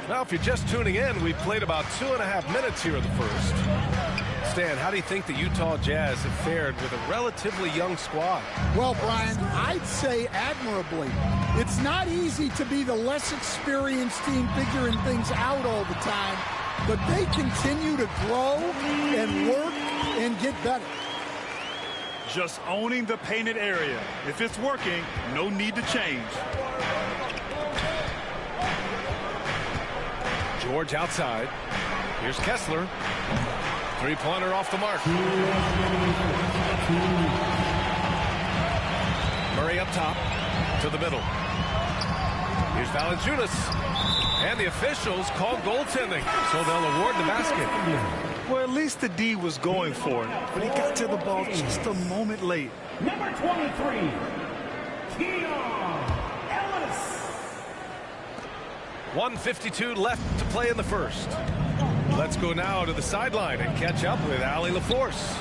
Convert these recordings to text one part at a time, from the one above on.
Now, if you're just tuning in, we've played about 2.5 minutes here in the first. Stan, how do you think the Utah Jazz have fared with a relatively young squad? Well, Brian, I'd say admirably. It's not easy to be the less experienced team figuring things out all the time, but they continue to grow and work and get better. Just owning the painted area. If it's working, no need to change. George outside. Here's Kessler. Three-pointer off the mark. Murray up top to the middle. Here's Valanciunas. And the officials call goaltending, so they'll award the basket. Well, at least the D was going for it, but he got to the ball just a moment late. Number 23, Keon Ellis. 1:52 left to play in the first. Let's go now to the sideline and catch up with Allie LaForce.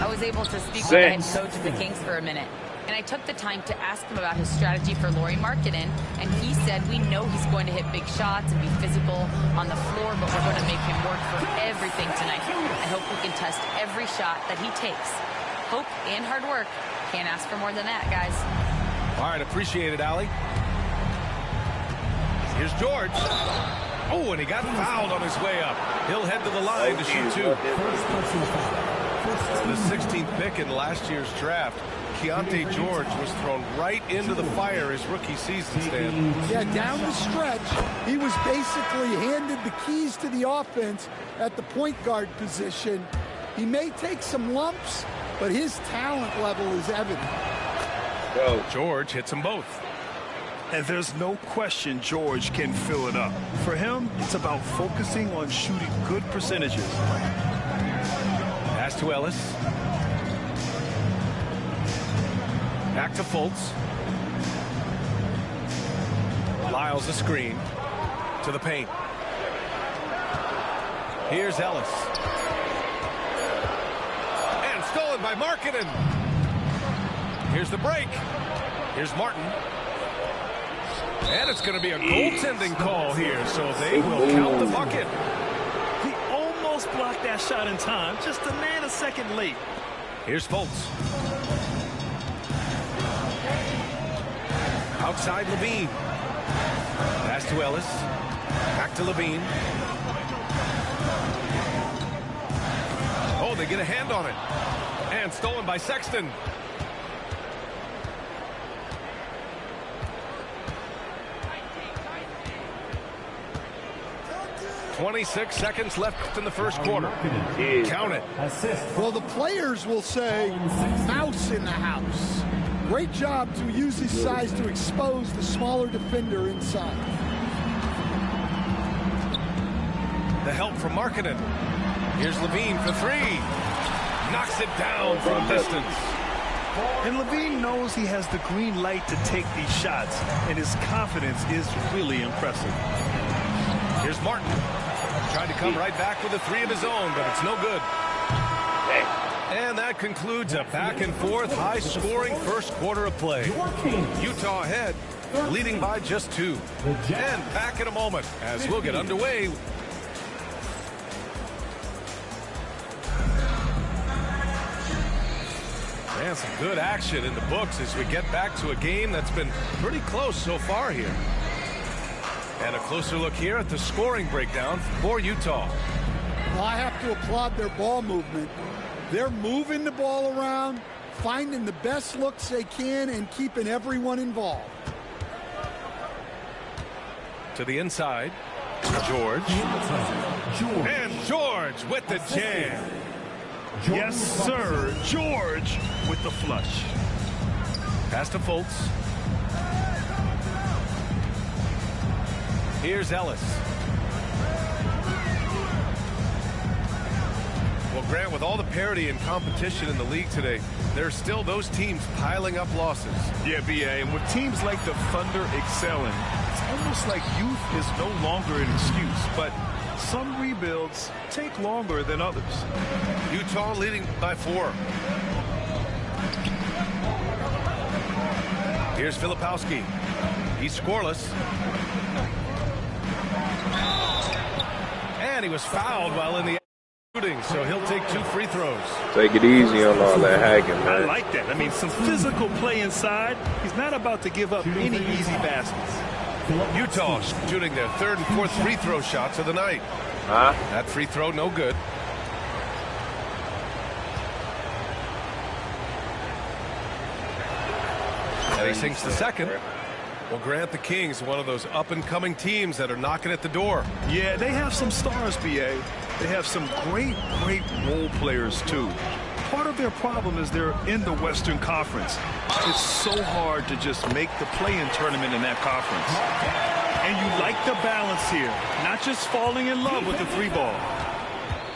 I was able to speak with the head coach of the Kings for a minute, and I took the time to ask him about his strategy for Lauri Markkanen, and he said we know he's going to hit big shots and be physical on the floor, but we're going to make him work for everything tonight. I hope we can test every shot that he takes. Hope and hard work. Can't ask for more than that, guys. All right, appreciate it, Allie. Here's George. Oh, and he got fouled on his way up. He'll head to the line to shoot two. The 16th pick in last year's draft, Keontae George was thrown right into the fire his rookie season, Stan. Yeah, down the stretch, he was basically handed the keys to the offense at the point guard position. He may take some lumps, but his talent level is evident. Well, George hits them both. And there's no question George can fill it up. For him, it's about focusing on shooting good percentages. Pass to Ellis. Back to Fultz. Lyles a screen to the paint. Here's Ellis. And stolen by Markkanen. Here's the break. Here's Martin. And it's going to be a goaltending call here, so they will count the bucket. He almost blocked that shot in time, just a nanosecond late. Here's Fultz. Outside Levine. Pass to Ellis. Back to Levine. Oh, they get a hand on it. And stolen by Sexton. 26 seconds left in the first quarter. Count it. Well, the players will say, mouse in the house. Great job to use his size to expose the smaller defender inside. The help from Markkanen. Here's Levine for three. Knocks it down from distance. And Levine knows he has the green light to take these shots, and his confidence is really impressive. Here's Martin. Tried to come right back with a three of his own, but it's no good. And that concludes a back-and-forth, high-scoring first quarter of play. Utah ahead, leading by just 2. And back in a moment as we'll get underway. And some good action in the books as we get back to a game that's been pretty close so far here. And a closer look here at the scoring breakdown for Utah. Well, I have to applaud their ball movement. They're moving the ball around, finding the best looks they can, and keeping everyone involved. To the inside, George. And George with the jam. Yes, sir. George with the flush. Pass to Fultz. Here's Ellis. Well, Grant, with all the parity and competition in the league today, there are still those teams piling up losses. Yeah, B.A., and with teams like the Thunder excelling, it's almost like youth is no longer an excuse, but some rebuilds take longer than others. Utah leading by 4. Here's Filipowski. He's scoreless. And he was fouled while in the shooting, so he'll take 2 free throws. Take it easy on all that hacking, man. I like that. I mean, some physical play inside. He's not about to give up any easy baskets. Utah shooting their 3rd and 4th free throw shots of the night. That free throw, no good. And he sinks the second. Well, Grant, the Kings, one of those up-and-coming teams that are knocking at the door. Yeah, they have some stars, BA. They have some great role players, too. Part of their problem is they're in the Western Conference. It's so hard to just make the play-in tournament in that conference. And you like the balance here, not just falling in love with the 3-ball.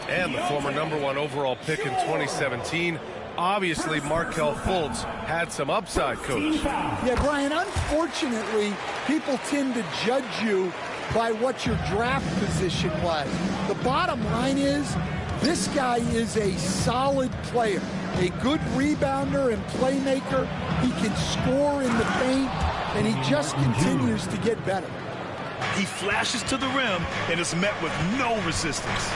And the former #1 overall pick in 2017. Obviously, Markelle Fultz had some upside, Coach. Yeah, Brian, unfortunately, people tend to judge you by what your draft position was. The bottom line is, this guy is a solid player, a good rebounder and playmaker. He can score in the paint, and he just continues to get better. He flashes to the rim and is met with no resistance.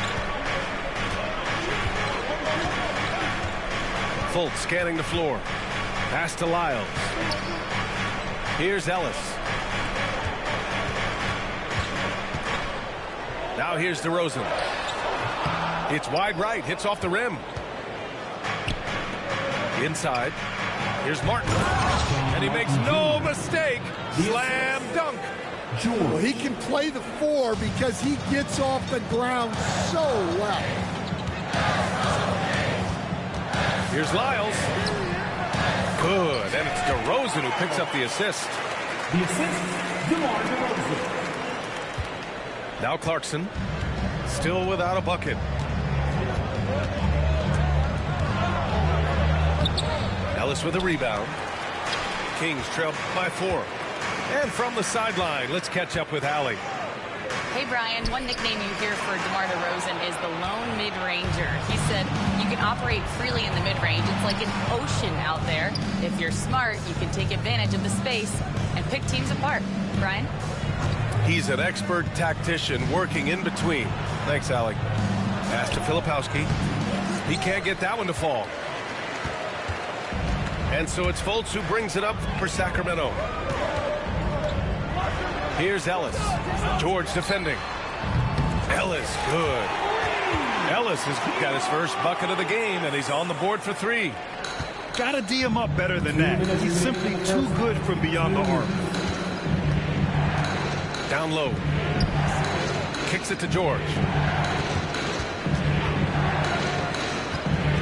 Fultz scanning the floor. Pass to Lyles. Here's Ellis. Now here's DeRozan. It's wide right. Hits off the rim. Inside. Here's Martin. And he makes no mistake. Slam dunk. Well, he can play the 4 because he gets off the ground so well. Here's Lyles. Good. And it's DeRozan who picks up the assist. The assist, DeMar DeRozan. Now Clarkson. Still without a bucket. Ellis with a rebound. Kings trail by 4. And from the sideline, let's catch up with Allie. Hey, Brian, one nickname you hear for DeMar DeRozan is the lone mid-ranger. He said you can operate freely in the mid-range. It's like an ocean out there. If you're smart, you can take advantage of the space and pick teams apart. Brian? He's an expert tactician working in between. Thanks, Allie. Pass to Filipowski. He can't get that one to fall. And so it's Fultz who brings it up for Sacramento. Here's Ellis. George defending. Ellis, good. Ellis has got his first bucket of the game, and he's on the board for 3. Gotta D him up better than that. He's simply too good from beyond the arc. Down low. Kicks it to George.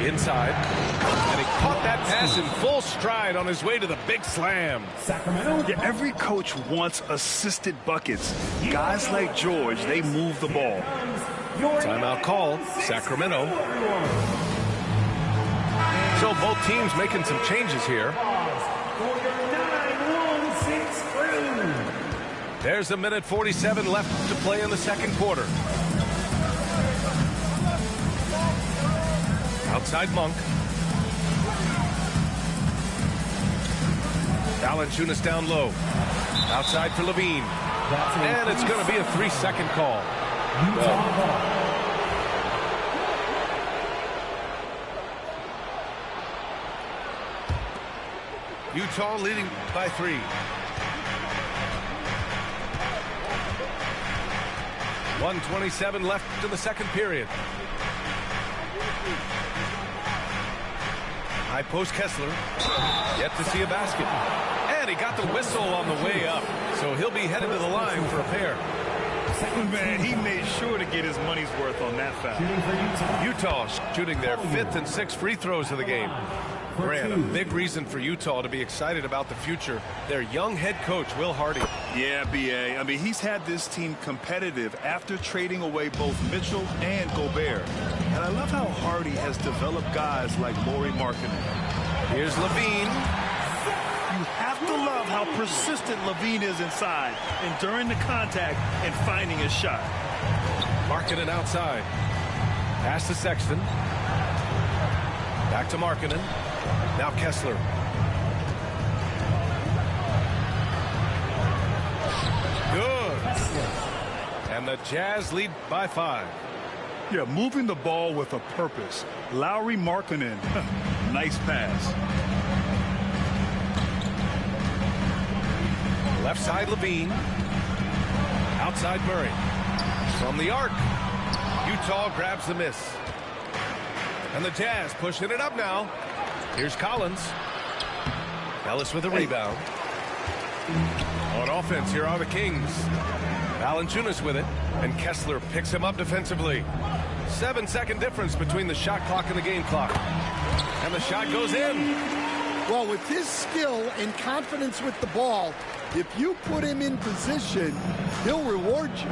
Inside. And he caught that pass in full stride on his way to the big slam. Sacramento. Yeah, every coach wants assisted buckets. Guys like George, they move the ball. Timeout call, Sacramento. So both teams making some changes here. There's a minute 47 left to play in the second quarter. Outside Monk. Valanciunas down low. Outside for Levine. And it's going to be a 3-second call. Utah leading by 3. .127 left in the second period. High post Kessler. Yet to see a basket. And he got the whistle on the way up. So he'll be headed to the line for a pair. Man, he made sure to get his money's worth on that foul. Utah shooting their 5th and 6th free throws of the game. Grant, a big reason for Utah to be excited about the future. Their young head coach, Will Hardy. Yeah, BA. I mean, he's had this team competitive after trading away both Mitchell and Gobert. And I love how Hardy has developed guys like Lauri Markkanen. Here's Levine. You have to love how persistent Levine is inside, enduring the contact and finding his shot. Markkanen outside. Pass to Sexton. Back to Markkanen. Now Kessler. Good. And And the Jazz lead by 5. Yeah, moving the ball with a purpose. Lauri Markkanen. Nice pass. Left side, Levine. Outside, Murray. From the arc. Utah grabs the miss. And the Jazz pushing it up now. Here's Collins. Ellis with a rebound. On offense, here are the Kings. Valanciunas with it. And Kessler picks him up defensively. 7-second difference between the shot clock and the game clock. And the shot goes in. Well, with his skill and confidence with the ball, if you put him in position, he'll reward you.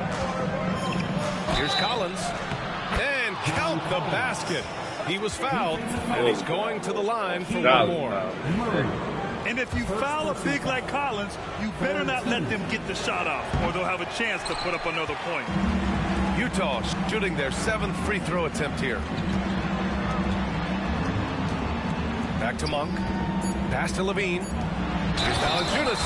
Here's Collins. And count the basket. He was fouled, and he's going to the line for one more. And if you foul a big like Collins, you better not let them get the shot off, or they'll have a chance to put up another point. Utah shooting their 7th free throw attempt here. Back to Monk. Pass to Levine. Here's Valanciunas.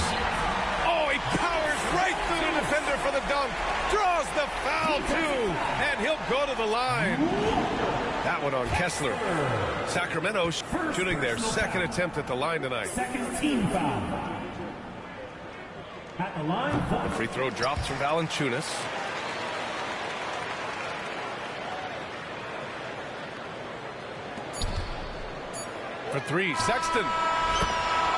Oh, he powers right through the defender for the dunk. Draws the foul, too. And he'll go to the line. That one on Kessler. Sacramento shooting their 2nd attempt at the line tonight. Second team foul. At the line. The free throw drops from Valanciunas. For 3, Sexton.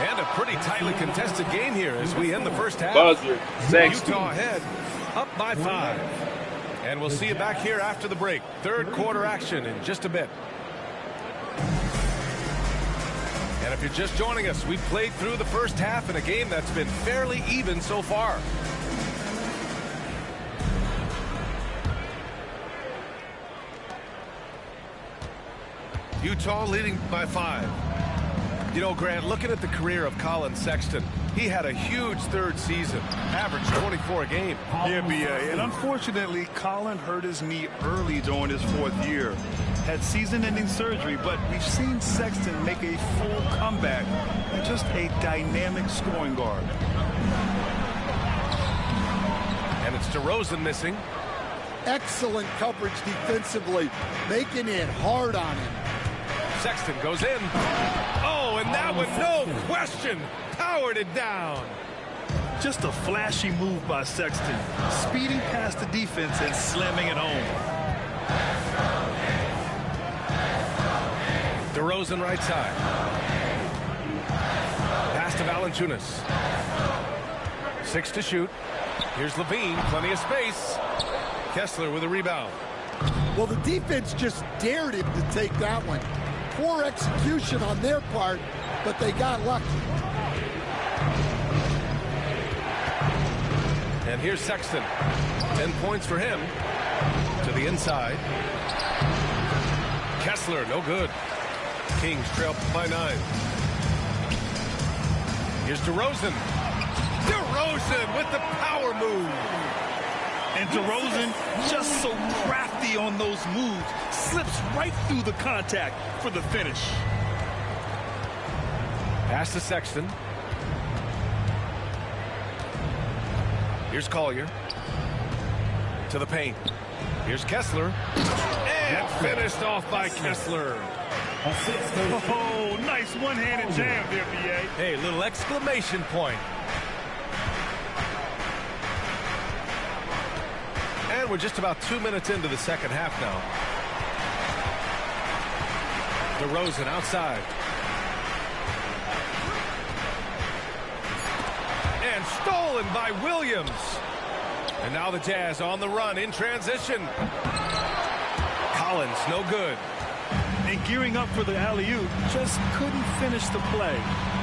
And a pretty tightly contested game here as we end the first half. Buzzer. Sexton. Utah ahead, up by 5. And we'll see you back here after the break. 3rd quarter action in just a bit. And if you're just joining us, we've played through the first half in a game that's been fairly even so far. Utah leading by 5. You know, Grant, looking at the career of Colin Sexton, he had a huge 3rd season, averaged 24 a game. Yeah, B.A. And unfortunately, Colin hurt his knee early during his 4th year. Had season-ending surgery, but we've seen Sexton make a full comeback and just a dynamic scoring guard. And it's DeRozan missing. Excellent coverage defensively, making it hard on him. Sexton goes in. Oh, and that one, no question, powered it down. Just a flashy move by Sexton, speeding past the defense and slamming it home. DeRozan right side. Pass to Valanciunas. 6 to shoot. Here's Levine, plenty of space. Kessler with a rebound. Well, the defense just dared him to take that one. Poor execution on their part, but they got lucky. And here's Sexton. 10 points for him. To the inside. Kessler, no good. Kings trail by 9. Here's DeRozan. DeRozan with the power move. And DeRozan, just so crafty on those moves, slips right through the contact for the finish. Pass to Sexton. Here's Collier. To the paint. Here's Kessler. And finished off by Kessler. Oh, nice one-handed jam there, B.A. Hey, little exclamation point. And we're just about 2 minutes into the second half now. DeRozan outside. And stolen by Williams. And now the Jazz on the run in transition. Collins, no good. And gearing up for the alley-oop, just couldn't finish the play.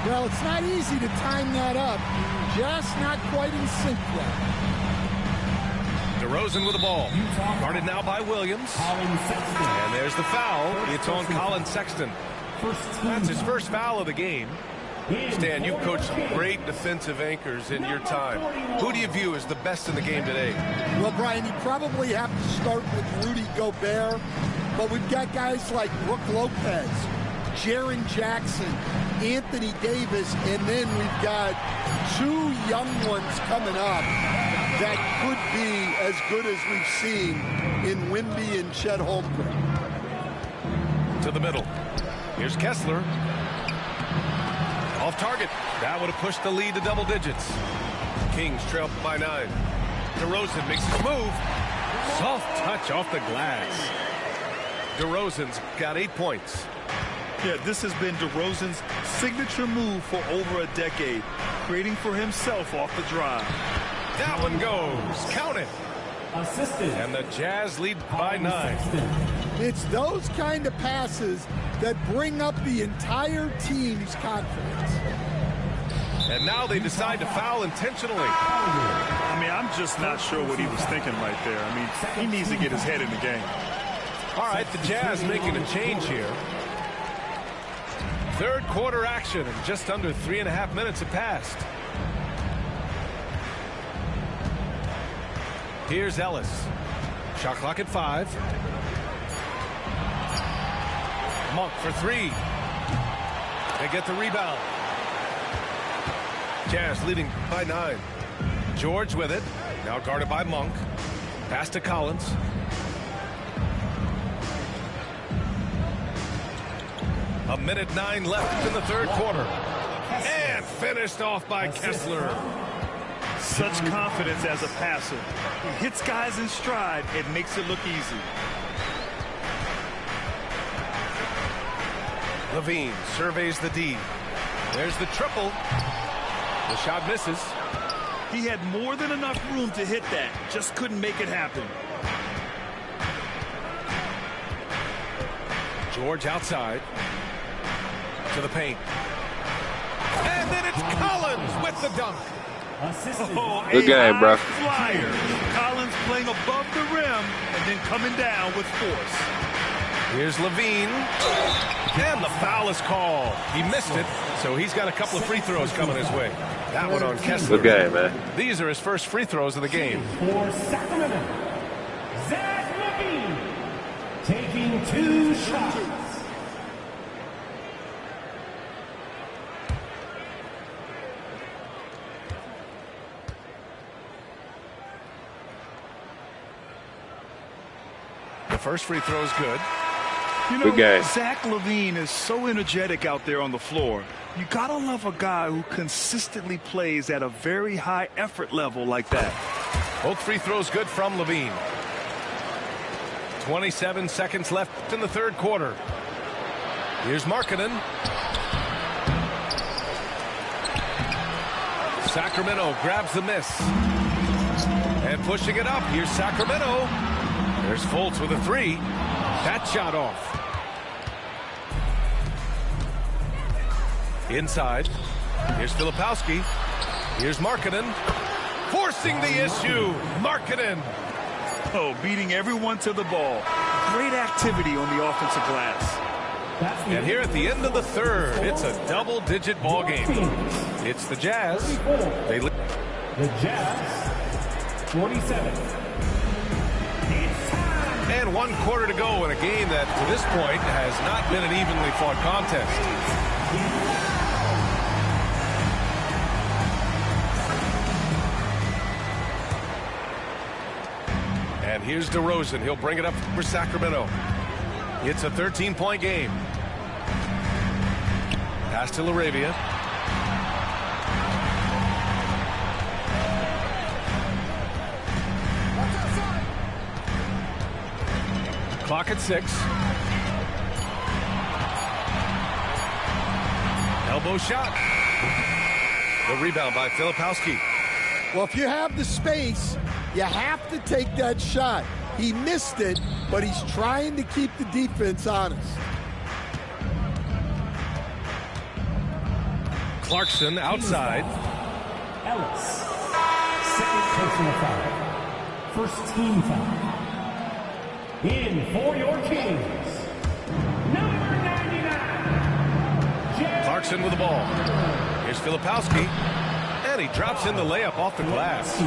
Well, it's not easy to time that up. Just not quite in sync yet. DeRozan with the ball. Guarded now by Williams. And there's the foul. It's on Colin Sexton. That's his first foul of the game. Stan, you've coached some great defensive anchors in your time. Who do you view as the best in the game today? Well, Brian, you probably have to start with Rudy Gobert, but we've got guys like Brook Lopez, Jaren Jackson, Anthony Davis, and then we've got 2 young ones coming up that could be as good as we've seen in Wimby and Chet Holmgren. To the middle. Here's Kessler. Off target. That would have pushed the lead to double digits. Kings trail by 9. DeRozan makes his move. Soft touch off the glass. DeRozan's got 8 points. Yeah, this has been DeRozan's signature move for over a decade, creating for himself off the drive. That one goes. Count it. Assisted. And the Jazz lead by 9. It's those kind of passes that bring up the entire team's confidence. And now they decide to foul intentionally. I mean, I'm just not sure what he was thinking right there. I mean, he needs to get his head in the game. All right, the Jazz making a change here. Third quarter action, and just under 3.5 minutes have passed. Here's Ellis. Shot clock at 5. Monk for 3. They get the rebound. Jazz leading by 9. George with it. Now guarded by Monk. Pass to Collins. A minute 9 left in the third quarter. And finished off by Kessler. Such confidence as a passer. He hits guys in stride. It makes it look easy. Levine surveys the D. There's the triple. The shot misses. He had more than enough room to hit that. Just couldn't make it happen. George outside. To the paint. And then it's Collins with the dunk. Oh, good game, bro. Flyer. Collins playing above the rim and then coming down with force. Here's Levine. And the foul is called. He missed it, so he's got a couple of free throws coming his way. That one on Kessler. Good game, man. These are his first free throws of the game. For Sacramento, Zach Levine taking 2 shots. The first free throw is good. You know, Zach Levine is so energetic out there on the floor. You gotta love a guy who consistently plays at a very high effort level like that. Both free throws good from Levine. 27 seconds left in the third quarter. Here's Markkanen. Sacramento grabs the miss. And pushing it up. Here's Sacramento. There's Fultz with a 3. That shot off. Inside. Here's Filipowski. Here's Markkanen. Forcing the issue. Markkanen. Oh, beating everyone to the ball. Great activity on the offensive glass. And here at the end of the third, it's a double-digit ball game. It's the Jazz. The Jazz, 47. And 1 quarter to go in a game that, to this point, has not been an evenly fought contest. And here's DeRozan. He'll bring it up for Sacramento. It's a 13-point game. Pass to LaRavia. Clock at 6. Elbow shot. The rebound by Filipowski. Well, if you have the space, you have to take that shot. He missed it, but he's trying to keep the defense honest. Clarkson outside. Ellis, second personal foul. First team foul. In for your Kings, number 99. Clarkson with the ball. Here's Filipowski. And he drops in the layup off the glass.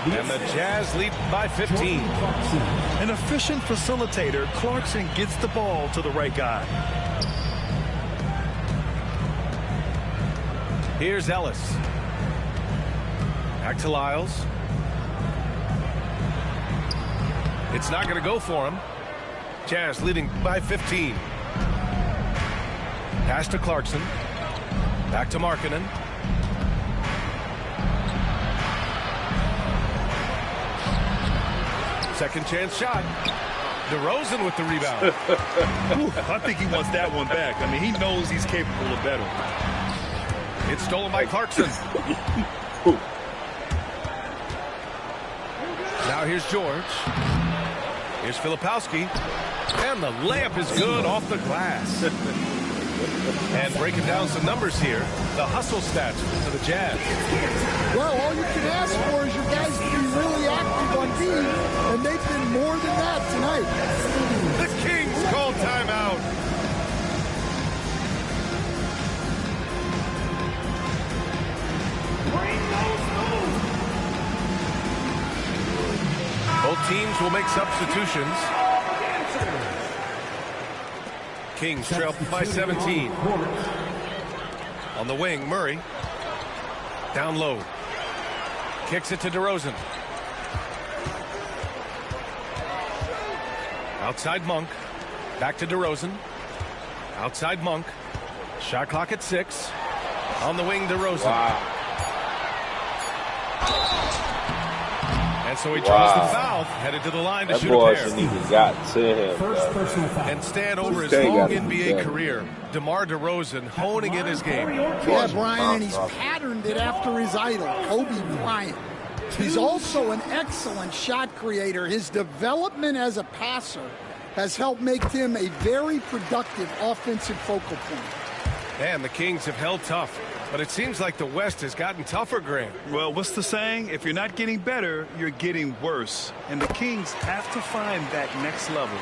And the Jazz lead by 15. An efficient facilitator, Clarkson gets the ball to the right guy. Here's Ellis. Back to Lyles. It's not going to go for him. Jazz leading by 15. Pass to Clarkson. Back to Markkanen. Second chance shot. DeRozan with the rebound. I think he wants that one back. I mean, he knows he's capable of better. It's stolen by Clarkson. Now here's George. Here's Filipowski. And the layup is good off the glass. And breaking down some numbers here, the hustle stats for the Jazz. Well, all you can ask for is your guys to be really active on D, and they've been more than that tonight. The Kings call timeout. Both teams will make substitutions. Kings trail by 17. On the wing, Murray. Down low. Kicks it to DeRozan. Outside Monk. Back to DeRozan. Outside Monk. Shot clock at 6. On the wing, DeRozan. Wow. And so he draws the foul, headed to the line to That shoot boy a pair. shouldn't even got to him. First personal foul. And stand over his Stay long got it. NBA career, DeMar DeRozan honing in his game. Yeah, Brian, and he's patterned it after his idol, Kobe Bryant. He's also an excellent shot creator. His development as a passer has helped make him a very productive offensive focal point. And the Kings have held tough, but it seems like the West has gotten tougher, Grant. Well, what's the saying? If you're not getting better, you're getting worse. And the Kings have to find that next level.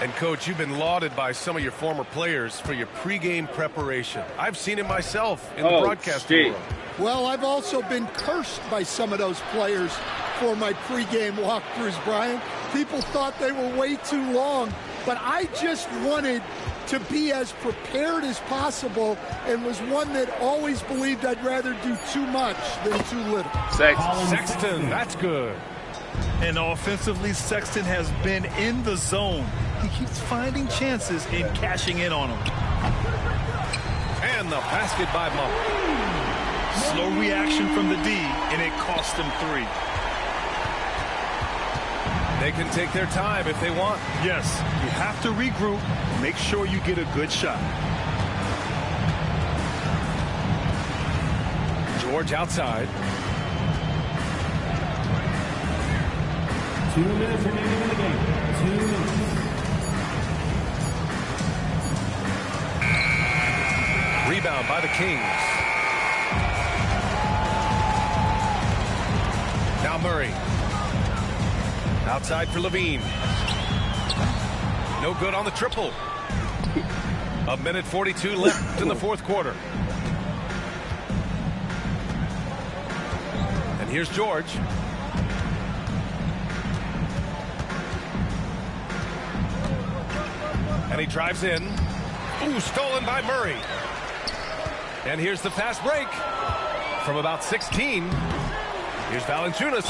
And, Coach, you've been lauded by some of your former players for your pregame preparation. I've seen it myself in the broadcast world. Well, I've also been cursed by some of those players for my pregame walkthroughs, Brian. People thought they were way too long, but I just wanted to be as prepared as possible and was one that always believed I'd rather do too much than too little. Sexton, that's good. And offensively, Sexton has been in the zone. He keeps finding chances and cashing in on them. And the basket by Monk. Slow reaction from the D, and it cost him 3. They can take their time if they want. Yes, you have to regroup. Make sure you get a good shot. George outside. 2 minutes remaining in the game. 2 minutes. Rebound by the Kings. Now Murray. Outside for Levine. No good on the triple. 1:42 left in the fourth quarter. And here's George. And he drives in. Ooh, stolen by Murray. And here's the fast break from about 16. Here's Valanciunas.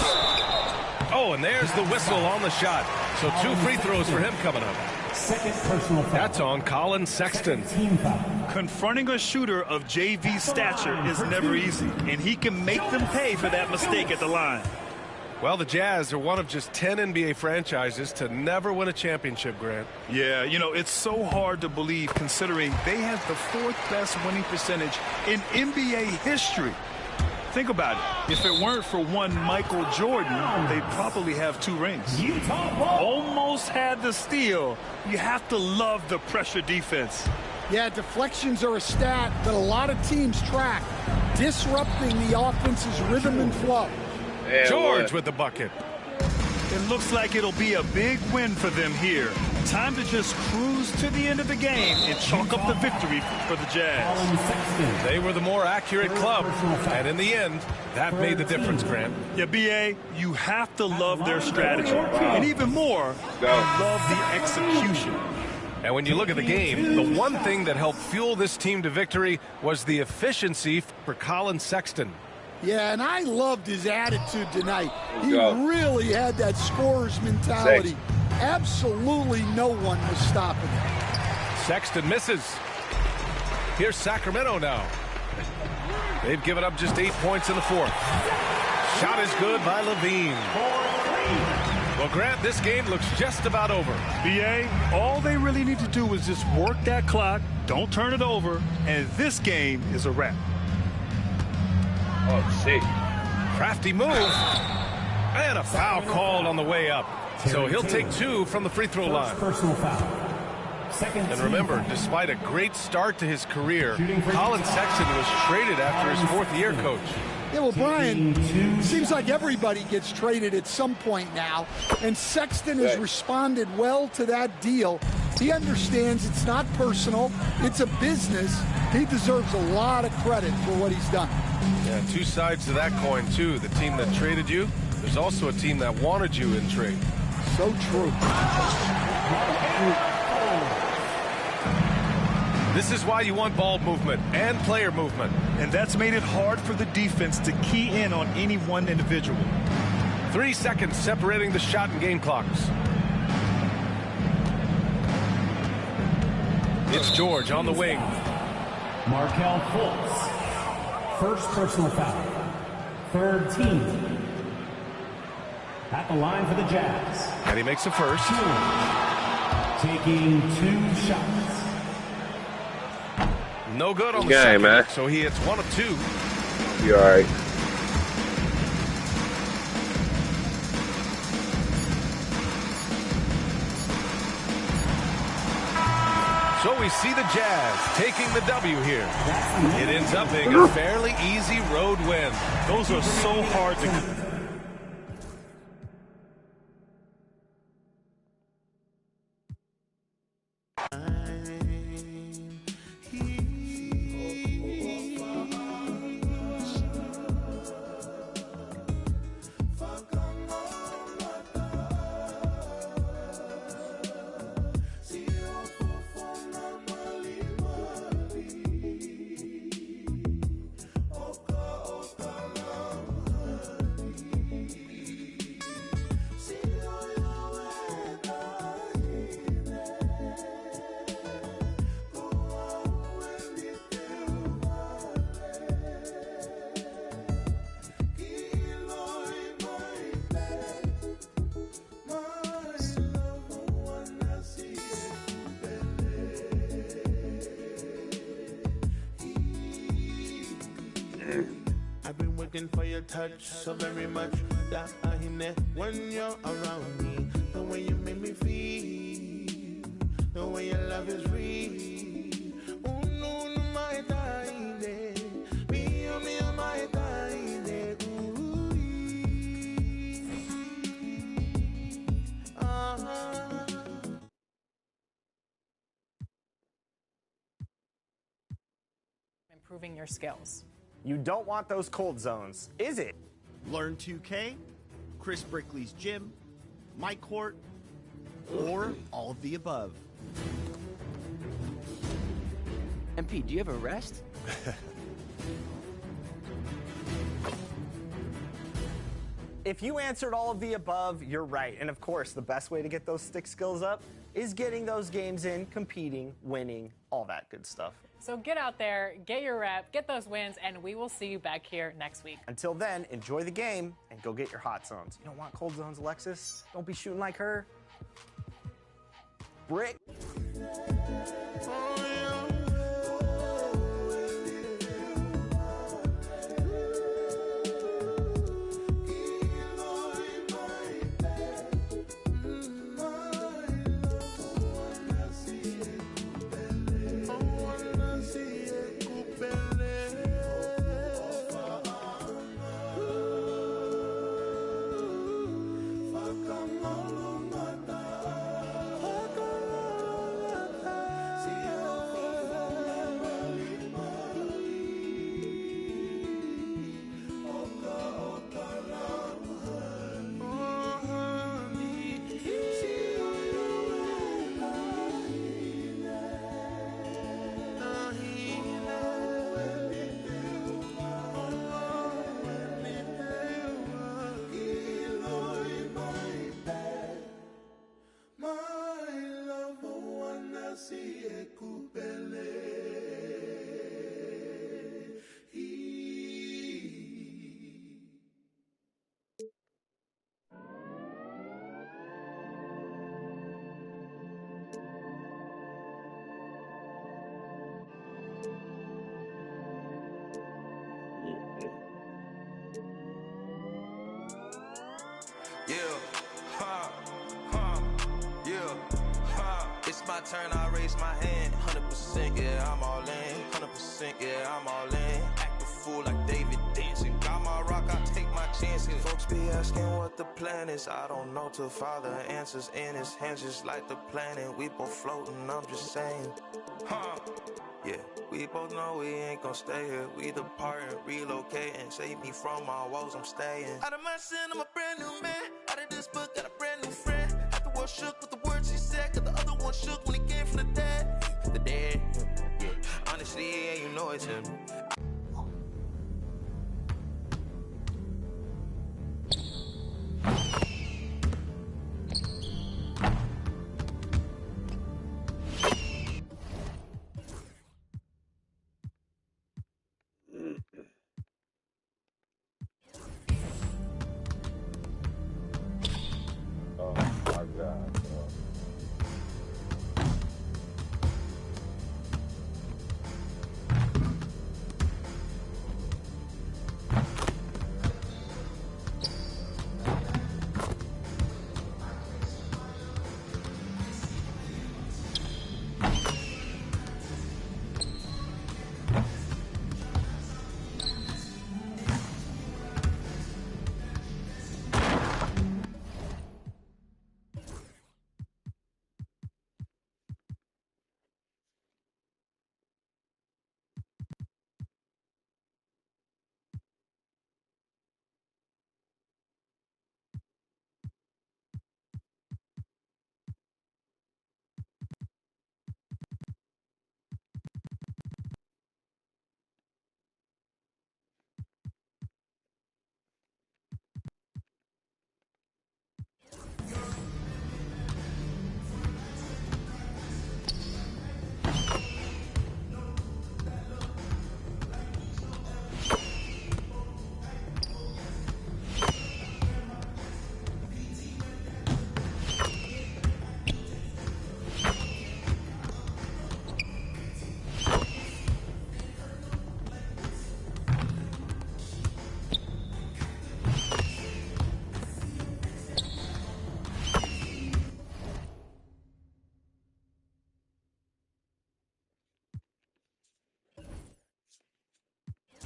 Oh, and there's the whistle on the shot. So 2 free throws for him coming up. Second personal foul. That's on Colin Sexton. Team foul. Confronting a shooter of JV stature is never easy, and he can make them pay for that mistake at the line. Well, the Jazz are one of just 10 NBA franchises to never win a championship, Grant. Yeah, you know, it's so hard to believe considering they have the 4th best winning percentage in NBA history. Think about it. If it weren't for one Michael Jordan, they'd probably have 2 rings. Utah ball. Almost had the steal. You have to love the pressure defense. Yeah, deflections are a stat that a lot of teams track, disrupting the offense's rhythm and flow. And George with the bucket. It looks like it'll be a big win for them here. Time to just cruise to the end of the game and chalk up the victory for the Jazz. Colin Sexton. They were the more accurate club. And in the end, that made the difference, Grant. Yeah, B.A., you have to love their strategy. And even more, Go. love the execution. And when you look at the game, the one thing that helped fuel this team to victory was the efficiency for Colin Sexton. Yeah, and I loved his attitude tonight. He really had that scorer's mentality. Absolutely no one was stopping him. Sexton misses. Here's Sacramento now. They've given up just 8 points in the fourth. Shot is good by Levine. Well, Grant, this game looks just about over. BA, all they really need to do is just work that clock, don't turn it over, and this game is a wrap. Oh, shit. Crafty move. And a foul called on the way up. So he'll take 2 from the free throw line. Personal foul. Second. And remember, despite a great start to his career, Colin Sexton was traded after his 4th year, Coach. Yeah, well, Brian, seems like everybody gets traded at some point now, and Sexton has responded well to that deal. He understands it's not personal, it's a business. He deserves a lot of credit for what he's done. Yeah, 2 sides to that coin, too. The team that traded you, there's also a team that wanted you in trade. So true. This is why you want ball movement and player movement. And that's made it hard for the defense to key in on any one individual. 3 seconds separating the shot and game clocks. It's George on the wing. Markelle Fultz. First personal foul. Third team. At the line for the Jazz. And he makes a first. Taking 2 shots. No good on the second, man. So he hits 1 of 2. You all right? So we see the Jazz taking the W here. It ends up being a fairly easy road win. Those are so hard to... I've been waiting for your touch so very much that I hear when you're around me. The way you make me feel, the way your love is real. Oh no, no, my time, me, oh my time, Improving your skills. You don't want those cold zones, is it? Learn 2K, Chris Brickley's gym, my court, or all of the above. MP, do you have a rest? If you answered all of the above, you're right. And of course, the best way to get those stick skills up is getting those games in, competing, winning, all that good stuff. So get out there, get your rep, get those wins, and we will see you back here next week. Until then, enjoy the game and go get your hot zones. You don't want cold zones, Alexis? Don't be shooting like her. Brick. my turn, I raise my hand. 100%, yeah, I'm all in. 100%, yeah, I'm all in. Act a fool like David dancing. Got my rock, I take my chances. Folks be asking what the plan is. I don't know till Father answers in his hands, just like the planet. We both floating, I'm just saying. Huh? Yeah, we both know we ain't gon' stay here. We depart and relocate and save me from my woes, I'm staying. Out of my sin, I'm a brand new man. Out of this book, got a brand new friend. Half the world shook with the words he said, cause the other one shook when he came from the dead. The dead, yeah. Honestly, yeah, you know it's him. Oh my God, bro.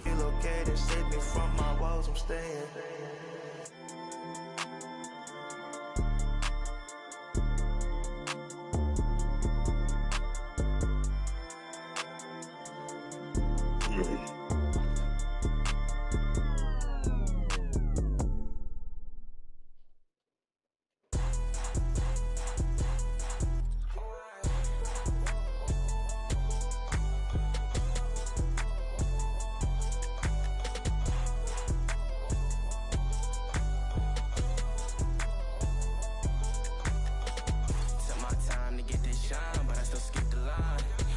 Relocate and save me from my woes, I'm staying. Took my time to get this shine, but I still skip the line.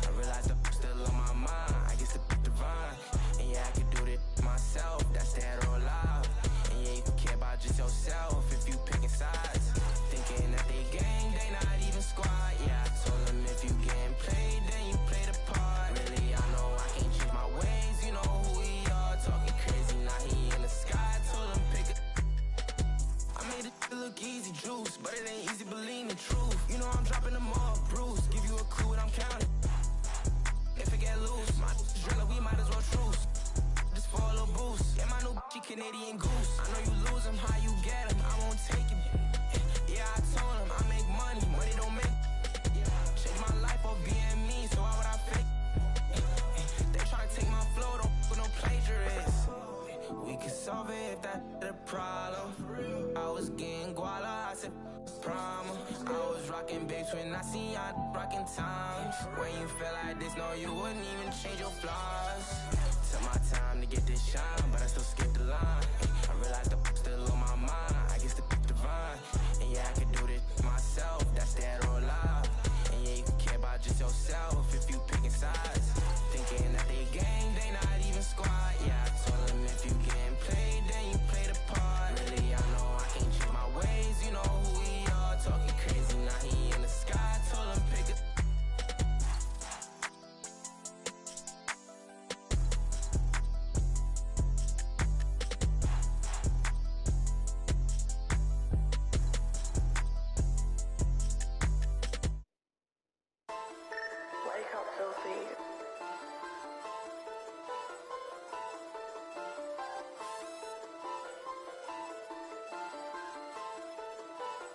I realized I'm still on my mind. I guess to pick the vine. And yeah, I could do it myself. That's dead or alive. And yeah, you can care about just yourself if you picking sides. Thinking that they gang, they not even squad. Yeah, I told them if you getting played, then you play the part. Really, I know I can't change my ways. You know who we are. Talking crazy, now he in the sky. Told him pick it. I made it look easy, juice, but it ain't easy believing the truth. You know I'm dropping them all, Bruce. Give you a clue what I'm counting. If it get loose, my driller, we might as well truce. Just for a little boost. Yeah, my new bitch, Canadian goose. I know you lose them, how you get them, I won't take it. Yeah, I told him I make money, money don't make. Change my life off being me, so why would I fake? They try to take my flow, don't with no plagiarists. We could solve it if that's the problem. I was getting guala, I said promo. I was rocking babes when I seen y'all rocking times. When you feel like this, no, you wouldn't even change your flaws. Took my time to get this shine, but I still skip the line. I realized I'm still on my mind. I guess to pick the vine. And yeah, I could do this myself. That's dead or alive. And yeah, you can care about just yourself if you picking sides. Thinking that they gang, they not even squad. Yeah, I told them if you getting played, then you play the part. Really, I know I can't change my ways. You know who we are. Talking crazy, now he in the sky. Told him pick it.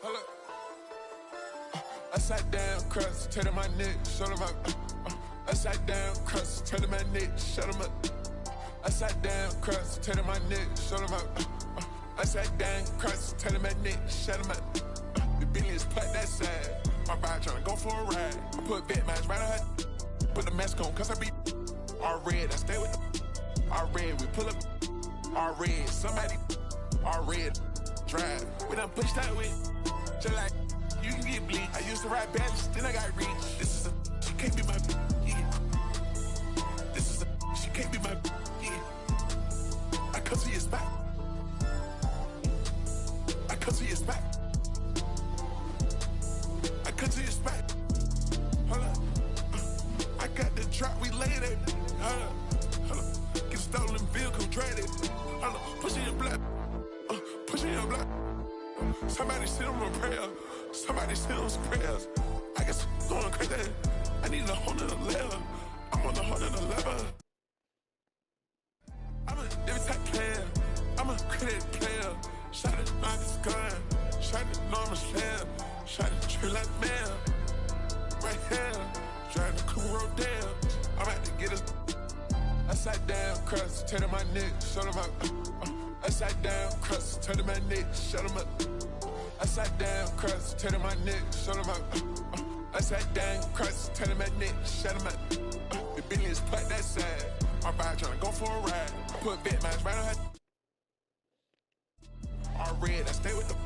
Hold up. Upside down crust, turn my neck, shut him up. Upside down crust, turn my neck, shut him up. Upside down crust, turn my neck, shut him up. Upside down crust, turn my neck, shut him up. The billions put that side. My bride tryna go for a ride. I put vet mines right on her. Put the mask on, cause I be all red. I stay with the all red. We pull up all red. Somebody all red. Drive. We done pushed that way. Just like you can get bleed. I used to ride balance, then I got reach. This is a she can't be my yeah. This is a she can't be my yeah. I come to your spot. I come to your spot. I come to your spot. Hold up. I got the drop, we laid it. Hold up. Hold up. Get stolen vehicle, dread it. Hold up. Push in your blood. Push in your blood. Somebody send them a prayer. Somebody send them some prayers. I guess going crazy. I need a whole nother level. I'm on the whole nother level. I'm a every type player. I'm a credit player. Shot it like it's gun. Shot it normal slam. Shot it true like mail. Right here. Driving the cool road down. I'm about to get us. Upside down crust. Turn my neck. Shut him up. Upside down crust. Turn my neck. Shut him up. Upside down crust. Turn my neck. Shut him up. Upside down crust. Turn my neck. Shut him up. The billions put that side. My bride tryna go for a ride. Put vet mines right on her. All red. I stay with the.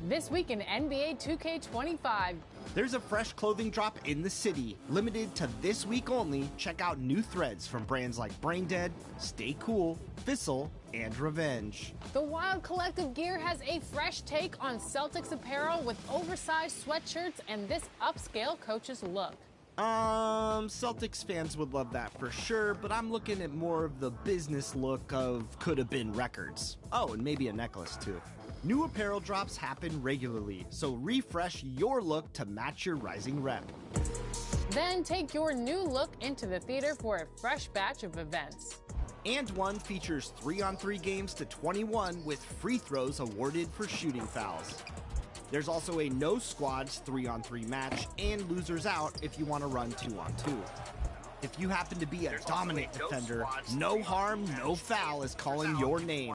This week in NBA 2K25. There's a fresh clothing drop in the city. Limited to this week only, check out new threads from brands like Braindead, Stay Cool, Thistle, and Revenge. The Wild Collective gear has a fresh take on Celtics apparel with oversized sweatshirts and this upscale coach's look. Celtics fans would love that for sure, but I'm looking at more of the business look of Coulda Been Records. Oh, and maybe a necklace too. New apparel drops happen regularly, so refresh your look to match your rising rep. Then take your new look into the theater for a fresh batch of events. And one features 3-on-3 games to 21 with free throws awarded for shooting fouls. There's also a no squads 3-on-3 match and losers out if you want to run 2-on-2. If you happen to be a dominant defender, no harm, no foul is calling your name.